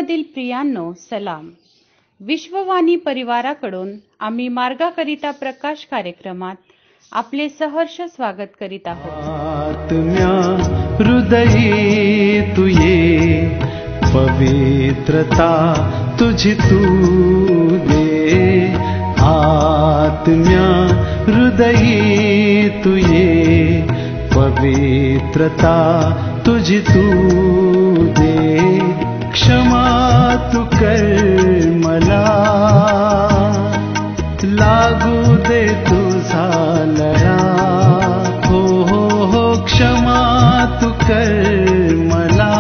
मधील प्रियांनो सलाम. विश्ववाणी परिवाराकडून आम्ही मार्गाकरिता प्रकाश कार्यक्रमात आपले सहर्ष स्वागत करीत आहोत. आत्म्या हृदयी तू ये, पवित्रता तुझी तू दे. आत्म्या हृदयी तू ये, पवित्रता तुझी तू दे. क्षमा तू कर मला, लागू दे तुझा लळा. हो हो हो, क्षमा तू कर मला,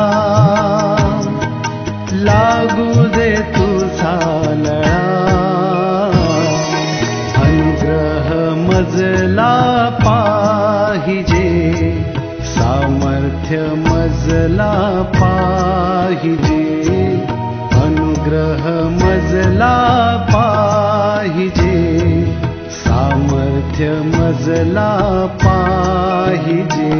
लागू दे तुझा लळा. अनुग्रह मजला पाहिजे, सामर्थ्य मजला पाहिजे. अनुग्रह मजला पाहिजे, सामर्थ्य मजला पाहिजे.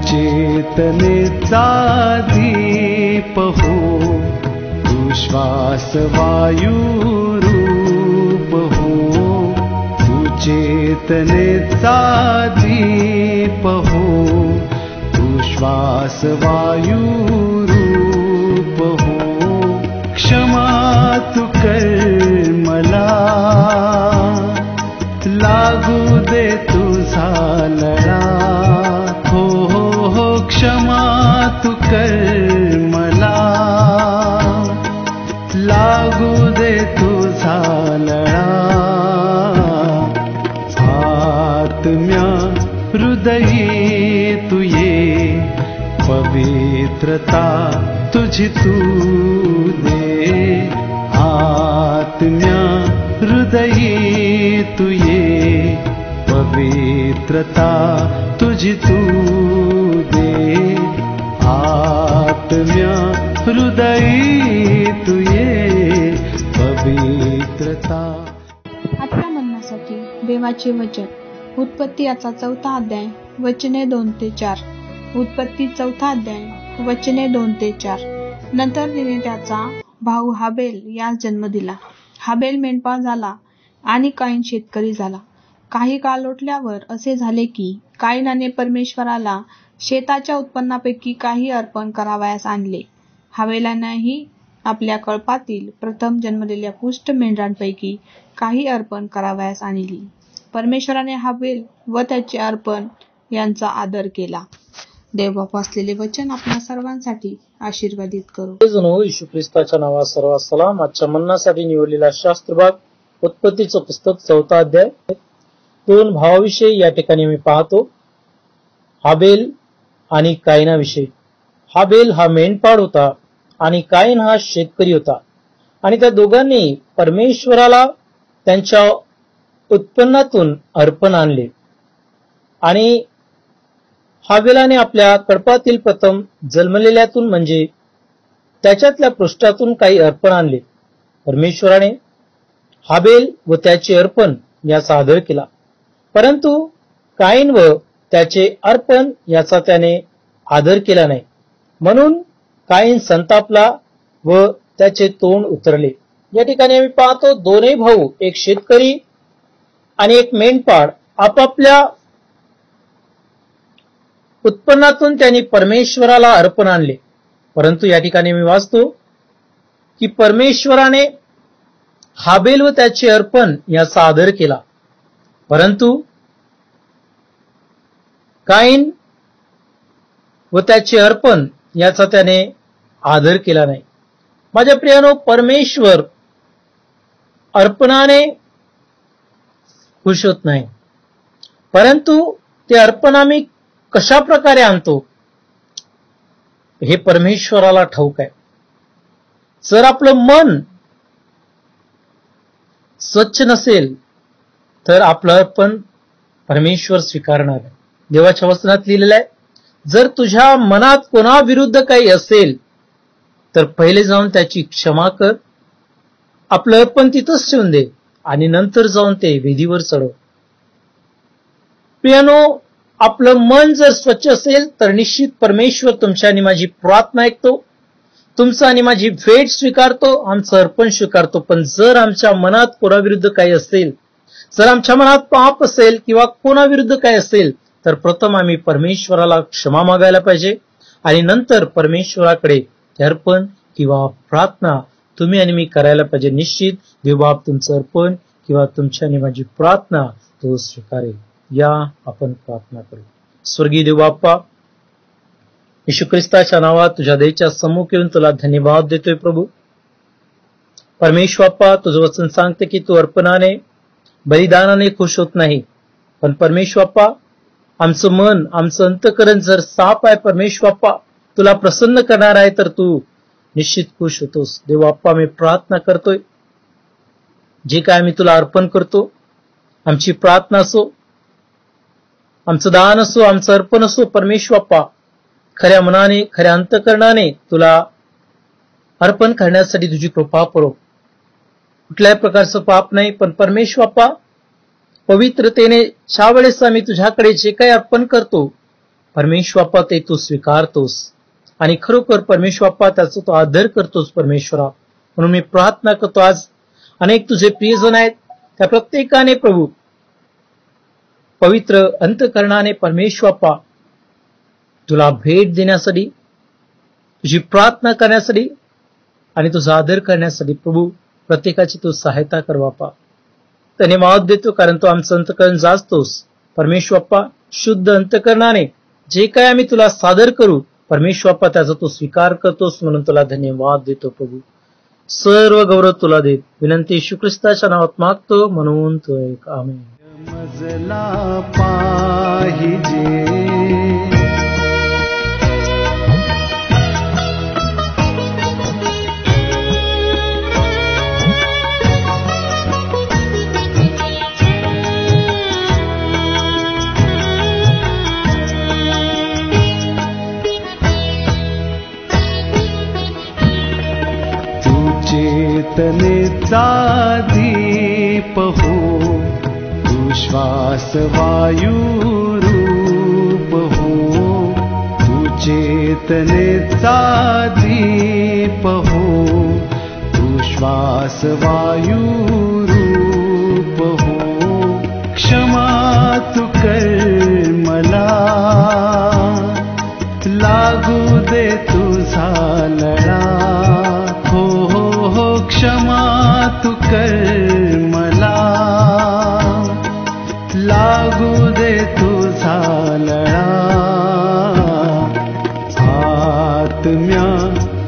चेतनेचा दीप हो, तू श्वास वायू रूप हो. तू चेतनेचा दीप हो, तू श्वास वायू रूप हो. क्षमा तू कर मला, लागू दे तुझा लळा. हो हो हो, क्षमा तू कर मला, लागू दे तुझा लळा. आत्म्या हृदयी तू ये, पवित्रता तुझी तू दे. आत्म्या हृदयी तू ये, पवित्रता तुझी तू दे. आत्म्या हृदयी तू ये, पवित्रता. आजच्या म्हणण्यासाठी देवाचे वचन उत्पत्ती याचा 4था अध्याय वचने 2 ते 4. उत्पत्ती 4था अध्याय वचने 2 ते 4. नंतर तिने त्याचा भाऊ हाबेल यास जन्म दिला. हाबेल मेंढपाळ झाला आणि काईन शेतकरी झाला. काही काळ लोटल्यावर असे झाले की काईनाने परमेश्वराला शेताच्या उत्पन्नापैकी काही अर्पण करावयास आणले. हाबेलानेही आपल्या कळपातील प्रथम जन्मलेल्या पुष्ट मेंढरांपैकी काही अर्पण करावयास आणली. परमेश्वराने हाबेल व त्याचे अर्पण यांचा आदर केला. देवबापा असलेले वचन आपल्या सर्वांसाठी आशीर्वादित करू. येशू ख्रिस्ताच्या नावात सर्व सलाम. आजच्या म्हणण्यासाठी निवडलेला शास्त्रभाग उत्पत्तीचं पुस्तक 4था अध्याय. 2 भावाविषयी या ठिकाणी मी पाहतो. हाबेल आणि काईनाविषयी. हाबेल हा मेंढपाळ होता आणि काईन हा शेतकरी होता, आणि त्या दोघांनी परमेश्वराला त्यांच्या उत्पन्नातून अर्पण आणले. आणि हाबेलाने आपल्या कळपातील प्रथम जन्मलेल्यातून म्हणजे त्याच्यातल्या पृष्ठातून काही अर्पण आणले. परमेश्वराने हाबेल व त्याचे अर्पण याचा आदर केला, परंतु काईन व त्याचे अर्पण याचा त्याने आदर केला नाही. म्हणून काईन संतापला व त्याचे तोंड उतरले. या ठिकाणी आम्ही पाहतो दोन्ही भाऊ, एक शेतकरी आणि एक मेंढपाळ, आपापल्या उत्पन्नातून त्यांनी परमेश्वराला अर्पण आणले. परंतु या ठिकाणी मी वाचतो की परमेश्वराने हाबेल व त्याचे अर्पण याचा आदर केला, परंतु काईन व त्याचे अर्पण याचा त्याने आदर केला नाही. माझ्या प्रियानो, परमेश्वर अर्पणाने खुश होत नाही, परंतु ते अर्पण आम्ही कशा प्रकारे आणतो हे परमेश्वराला ठाऊक आहे. जर आपलं मन स्वच्छ नसेल तर आपलं अर्पण परमेश्वर स्वीकारणार आहे. देवाच्या वचनात लिहिलेलं आहे, जर तुझ्या मनात कोणाविरुद्ध काही असेल तर पहिले जाऊन त्याची क्षमा कर, आपलं अर्पण तिथंच ठेवून दे आणि नंतर जाऊन ते वेदीवर चढव. प्रियानो, आपलं मन जर स्वच्छ असेल तर निश्चित परमेश्वर तुमच्या आणि माझी प्रार्थना ऐकतो, तुमचं आणि माझी भेट स्वीकारतो, आमचं अर्पण स्वीकारतो. पण जर आमच्या मनात कोणाविरुद्ध काही असेल, जर आमच्या मनात पाप असेल किंवा कोणाविरुद्ध काही असेल तर प्रथम आम्ही परमेश्वराला क्षमा मागायला पाहिजे आणि नंतर परमेश्वराकडे अर्पण किंवा प्रार्थना तुम्ही आणि मी करायला पाहिजे. निश्चित देवबाप तुमचं अर्पण किंवा तुमच्या आणि माझी प्रार्थना तो स्वीकारेल. या आपण प्रार्थना करू. स्वर्गीय देवबाप्पा, येशू ख्रिस्ताच्या नावात तुझ्या दयेच्या सम्मुख येऊन तुला धन्यवाद देतोय प्रभू. परमेश्वप्पा, तुझं वचन सांगते की तू अर्पणाने बलिदानाने खुश होत नाही, पण परमेश्वप्पा आमचं मन, आमचं अंतःकरण जर साफ आहे परमेश्वप्पा, तुला प्रसन्न करणार आहे तर तू निश्चित खुश होतोस. देवबाप्पा, मी प्रार्थना करतोय, जे काय आम्ही तुला अर्पण करतो, आमची प्रार्थना असो, आमचं दान असो, आमचं अर्पण असो, परमेश्वप्पा खऱ्या मनाने, खऱ्या अंतःकरणाने तुला अर्पण करण्यासाठी तुझी कृपा करो. कुठल्याही प्रकारचं पाप नाही, पण परमेश्वप्पा पवित्रतेने ज्या वेळेस आम्ही तुझ्याकडे जे काही अर्पण करतो परमेश्वप्पा ते तू स्वीकारतोस आणि खरोखर परमेश्वप्पा त्याचा तो आदर करतोस परमेश्वरा. म्हणून मी प्रार्थना करतो, आज अनेक तुझे प्रियजन आहेत, त्या प्रत्येकाने प्रभू पवित्र अंतःकरणाने परमेश्वप्पा तुला भेट देण्यासाठी, तुझी प्रार्थना करण्यासाठी आणि तुझा आदर करण्यासाठी प्रभू प्रत्येकाची तू सहायता कर बापा. धन्यवाद देतो कारण तू आमचं अंतःकरण जाचतोस परमेश्वप्पा. शुद्ध अंतःकरणाने जे काय आम्ही तुला सादर करू परमेश्वप्पा त्याचा तू स्वीकार करतोस, म्हणून तुला धन्यवाद देतो प्रभू. सर्व गौरव तुला देत विनंती येशू ख्रिस्ताच्या नावात मागतो, म्हणून तो एक आमेन. मजला पाहिजे चेतनेचा दीप हो, तू श्वास वायू रूप हो. तू चेतनेचा दीप हो, तू श्वास वायू रूप हो. क्षमा तू कर मला, लागू दे तुझा लळा. क्षमा तू कर मला, लागू दे तुझा लळा. आत्म्या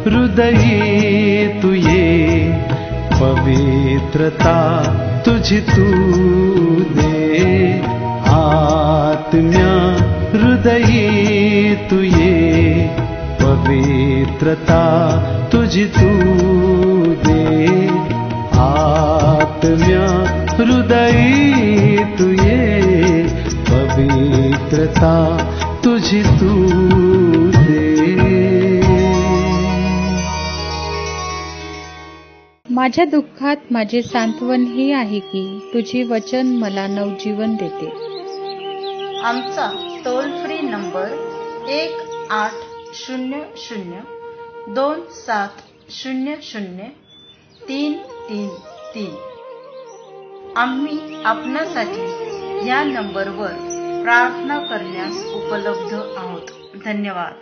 हृदयी तू ये, पवित्रता तुझी तू दे. आत्म्या हृदयी तू ये, पवित्रता तुझी तू दे. आत्म्या हृदयी तू ये, पवित्रता तुझी तू दे. माझ्या दुःखात माझे सांत्वन हे आहे की तुझे वचन मला नवजीवन देते. आमचा टोल फ्री नंबर 1-800-2700-333. आम्ही आपणासाठी या नंबरवर प्रार्थना करण्यास उपलब्ध आहोत. धन्यवाद.